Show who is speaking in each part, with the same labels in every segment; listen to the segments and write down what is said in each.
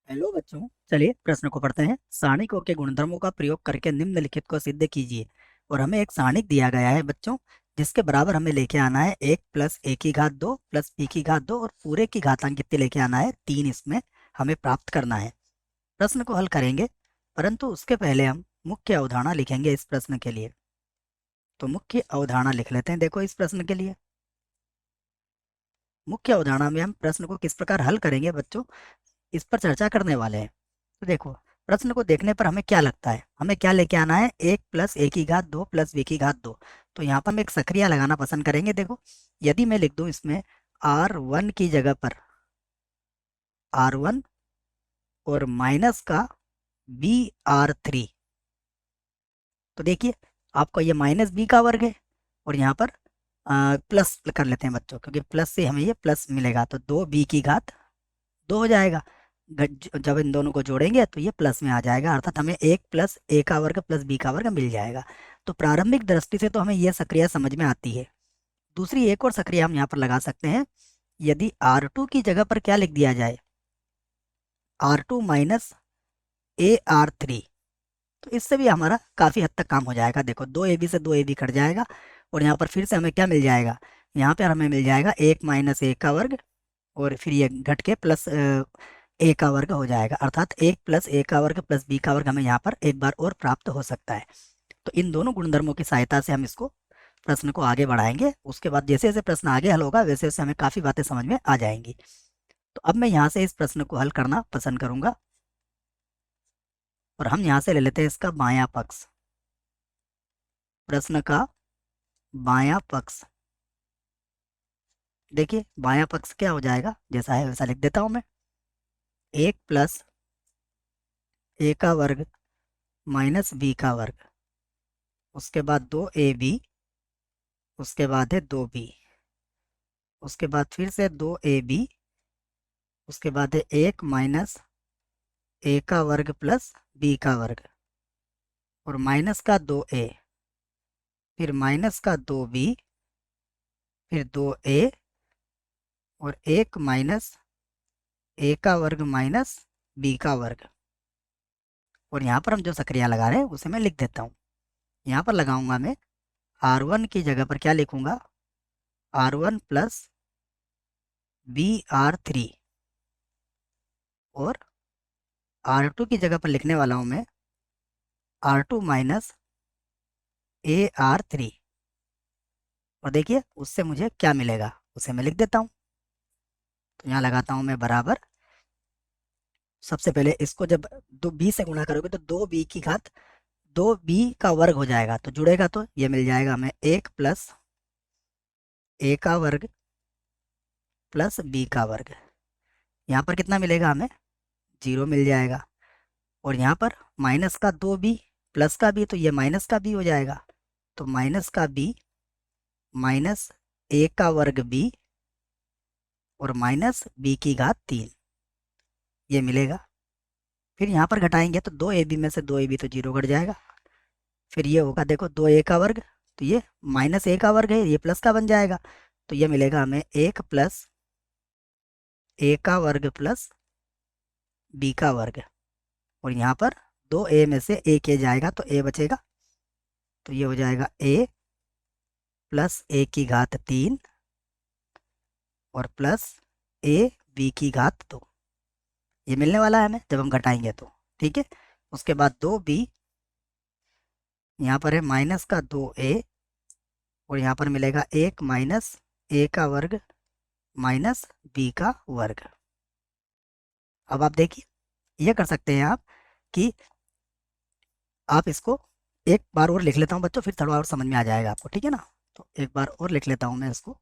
Speaker 1: Hello बच्चों, चलिए प्रश्न को पढ़ते हैं। सारणिकों के गुणधर्मों का प्रयोग करके निम्नलिखित को सिद्ध कीजिए। और हमें एक सारणिक दिया गया है बच्चों, जिसके बराबर हमें लेके आना है 1 + 1 की घात 2 + b की घात 2 और पूरे की घातांक कितने लेके आना है 3। इसमें हमें प्राप्त करना है। प्रश्न को हल करेंगे, परंतु उसके पहले हम मुख्य अवधारणा लिखेंगे इस प्रश्न के लिए। तो मुख्य अवधारणा लिख लेते हैं। देखो, इस प्रश्न के लिए मुख्य अवधारणा में हम प्रश्न को किस प्रकार हल करेंगे बच्चों, इस पर चर्चा करने वाले हैं। तो देखो, प्रश्न को देखने पर हमें क्या लगता है, हमें क्या लेके आना है 1 + 1 की घात 2 + b की घात 2। तो यहाँ पर हम एक सक्रिया लगाना पसंद करेंगे। देखो, यदि मैं लिख दूं इसमें R1 की जगह पर R1 और माइनस का BR3, तो देखिए आपको ये -b का वर्ग है और यहाँ पर प्लस कर लेते हैं बच्चों, क्योंकि प्लस से हमें ये प्लस मिलेगा, तो 2b की घात 2 हो जाएगा। जब इन दोनों को जोड़ेंगे तो ये प्लस में आ जाएगा, अर्थात हमें 1 + a का वर्ग + b का वर्ग मिल जाएगा। तो प्रारंभिक दृष्टि से तो हमें यह सक्रिया समझ में आती है। दूसरी एक और सक्रिया हम यहाँ पर लगा सकते हैं। यदि R2 की जगह पर क्या लिख दिया जाए, R2 - AR3, तो इससे भी हमारा काफ़ी हद तक काम हो जाएगा। देखो, 2ab से 2ab कट जाएगा और यहाँ पर फिर से हमें क्या मिल जाएगा, यहाँ पर हमें मिल जाएगा 1 - a का वर्ग और फिर ये घट के प्लस ए का वर्ग हो जाएगा, अर्थात 1 + a का वर्ग + b का वर्ग हमें यहाँ पर एक बार और प्राप्त हो सकता है। तो इन दोनों गुणधर्मों की सहायता से हम इसको प्रश्न को आगे बढ़ाएंगे। उसके बाद जैसे जैसे प्रश्न आगे हल होगा वैसे वैसे हमें काफ़ी बातें समझ में आ जाएंगी। तो अब मैं यहाँ से इस प्रश्न को हल करना पसंद करूंगा और हम यहाँ से ले लेते हैं इसका बायां पक्ष। प्रश्न का बायां पक्ष, देखिए बायां पक्ष क्या हो जाएगा, जैसा है वैसा लिख देता हूँ मैं। 1 + a का वर्ग -b का वर्ग, उसके बाद 2ab, उसके बाद है 2b, उसके बाद फिर से 2ab, उसके बाद है 1 - a का वर्ग + b का वर्ग और माइनस का 2a, फिर माइनस का 2b, फिर 2a और 1 - a का वर्ग - b का वर्ग। और यहाँ पर हम जो सक्रिया लगा रहे हैं उसे मैं लिख देता हूँ। यहाँ पर लगाऊंगा मैं R1 की जगह पर क्या लिखूंगा, R1 + BR3 और R2 की जगह पर लिखने वाला हूँ मैं R2 - AR3। और देखिए उससे मुझे क्या मिलेगा उसे मैं लिख देता हूँ। तो यहाँ लगाता हूँ मैं बराबर, सबसे पहले इसको जब 2b से गुणा करोगे तो 2b का वर्ग हो जाएगा, तो जुड़ेगा तो ये मिल जाएगा हमें 1 + a का वर्ग + b का वर्ग। यहाँ पर कितना मिलेगा हमें, 0 मिल जाएगा। और यहाँ पर माइनस का 2b प्लस का b, तो ये माइनस का b हो जाएगा, तो माइनस का b -a का वर्ग b और -b की घात 3 ये मिलेगा। फिर यहाँ पर घटाएंगे तो 2ab में से 2ab तो 0 घट जाएगा। फिर ये होगा, देखो 2a का वर्ग, तो ये -a का वर्ग है, ये प्लस का बन जाएगा, तो ये मिलेगा हमें 1 + a का वर्ग + b का वर्ग। और यहाँ पर 2a में से एक a जाएगा तो a बचेगा, तो ये हो जाएगा a + a की घात 3 और प्लस ab की घात 2। ये मिलने वाला है हमें जब हम घटाएंगे तो, ठीक है। उसके बाद 2b, यहाँ पर है माइनस का 2a और यहाँ पर मिलेगा 1 - a का वर्ग -b का वर्ग। अब आप देखिए, ये कर सकते हैं आप कि आप इसको एक बार और लिख लेता हूँ बच्चों, फिर थोड़ा और समझ में आ जाएगा आपको, ठीक है ना। तो एक बार और लिख लेता हूँ मैं इसको।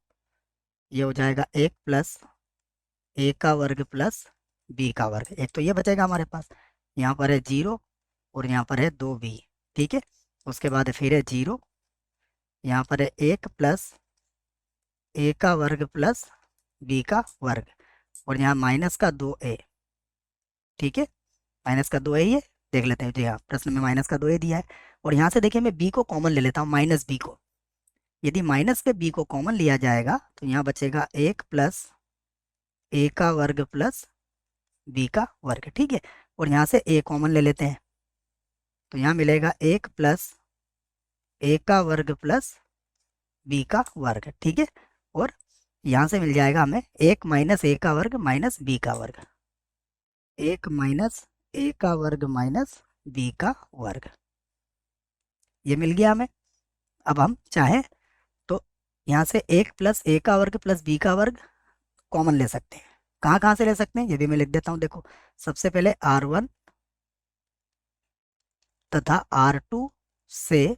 Speaker 1: ये हो जाएगा 1 + a का वर्ग + b का वर्ग। एक तो ये बचेगा हमारे पास, यहाँ पर है 0 और यहाँ पर है 2b, ठीक है। उसके बाद फिर है 0, यहाँ पर है 1 + a का वर्ग + b का वर्ग और यहाँ -का 2a, ठीक है। -का 2a ये देख लेते हैं, जी हाँ प्रश्न में -का 2a दिया है। और यहाँ से देखिए मैं b को कॉमन ले लेता हूँ, -b को। यदि माइनस के b को कॉमन लिया जाएगा तो यहाँ बचेगा 1 + a का वर्ग + बी का वर्ग, ठीक है। और यहाँ से ए कॉमन ले लेते हैं, तो यहाँ मिलेगा 1 प्लस ए का वर्ग प्लस बी का वर्ग, ठीक है। और यहाँ से मिल जाएगा हमें 1 माइनस ए का वर्ग माइनस बी का वर्ग, 1 माइनस ए का वर्ग माइनस बी का वर्ग, ये मिल गया हमें। अब हम चाहें तो यहाँ से 1 प्लस ए का वर्ग प्लस बी का वर्ग कॉमन ले सकते हैं। कहाँ कहाँ से ले सकते हैं ये भी मैं लिख देता हूँ, देखो। सबसे पहले R1 तथा R2 से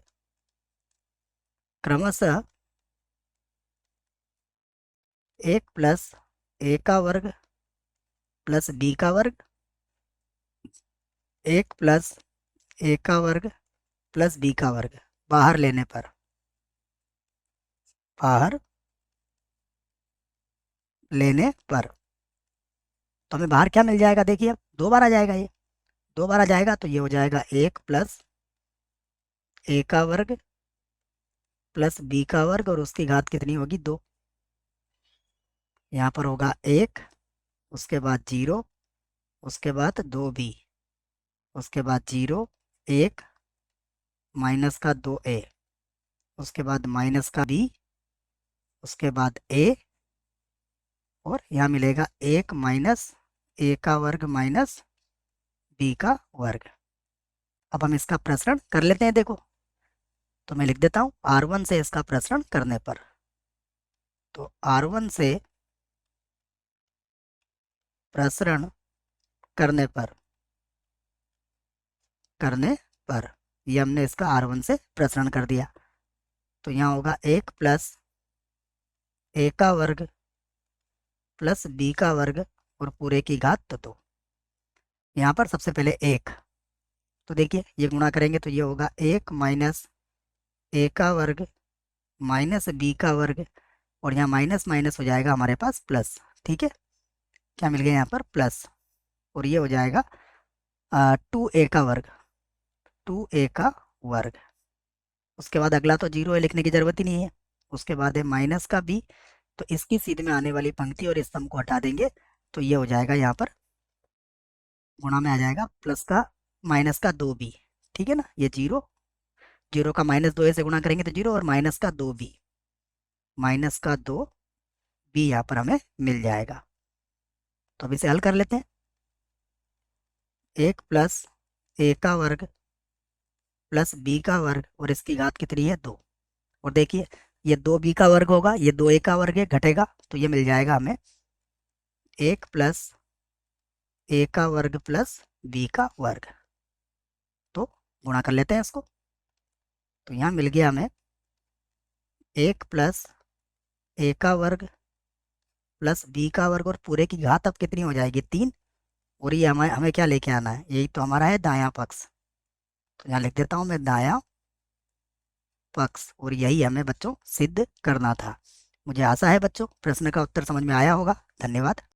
Speaker 1: क्रमशः 1 प्लस ए का वर्ग प्लस बी का वर्ग, 1 प्लस ए का वर्ग प्लस बी का वर्ग बाहर लेने पर, बाहर लेने पर तो हमें बाहर क्या मिल जाएगा, देखिए अब 2 बार आ जाएगा, ये 2 बार आ जाएगा तो ये हो जाएगा 1 प्लस ए का वर्ग प्लस बी का वर्ग और उसकी घात कितनी होगी, 2। यहाँ पर होगा 1, उसके बाद 0, उसके बाद 2b, उसके बाद 0, 1 माइनस का 2a, उसके बाद माइनस का b, उसके बाद a, और यहाँ मिलेगा 1 माइनस ए का वर्ग माइनस बी का वर्ग। अब हम इसका प्रसरण कर लेते हैं, देखो। तो मैं लिख देता हूँ R1 से इसका प्रसरण करने पर, तो R1 से प्रसरण करने पर ये हमने इसका R1 से प्रसरण कर दिया, तो यहाँ होगा 1 प्लस ए का वर्ग प्लस बी का वर्ग और पूरे की घात तो 2। यहाँ पर सबसे पहले 1, तो देखिए ये गुणा करेंगे तो ये होगा 1 माइनस ए का वर्ग माइनस बी का वर्ग, और यहाँ माइनस माइनस हो जाएगा हमारे पास प्लस, ठीक है। क्या मिल गया यहाँ पर, प्लस, और ये हो जाएगा 2a का वर्ग, 2a का वर्ग। उसके बाद अगला तो 0 है, लिखने की जरूरत ही नहीं है। उसके बाद है माइनस का b, तो इसकी सीध में आने वाली पंक्ति और स्तंभ को हटा देंगे तो ये हो जाएगा यहाँ पर गुणा में आ जाएगा प्लस का माइनस का 2b, ठीक है ना। ये 0, 0 का माइनस 2a से गुणा करेंगे तो 0, और माइनस का 2b, माइनस का 2b यहाँ पर हमें मिल जाएगा। तो अब इसे हल कर लेते हैं। 1 प्लस ए का वर्ग प्लस बी का वर्ग और इसकी घात कितनी है, 2। और देखिए ये 2b का वर्ग होगा, ये 2a का वर्ग है, घटेगा तो ये मिल जाएगा हमें 1 प्लस ए का वर्ग प्लस बी का वर्ग। तो गुणा कर लेते हैं इसको, तो यहाँ मिल गया हमें 1 प्लस ए का वर्ग प्लस बी का वर्ग और पूरे की घात अब कितनी हो जाएगी, 3। और ये हमें हमें क्या लेके आना है, यही तो हमारा है दायां पक्ष, तो यहाँ लिख देता हूँ मैं दायां पक्ष, और यही हमें बच्चों सिद्ध करना था। मुझे आशा है बच्चों प्रश्न का उत्तर समझ में आया होगा। धन्यवाद।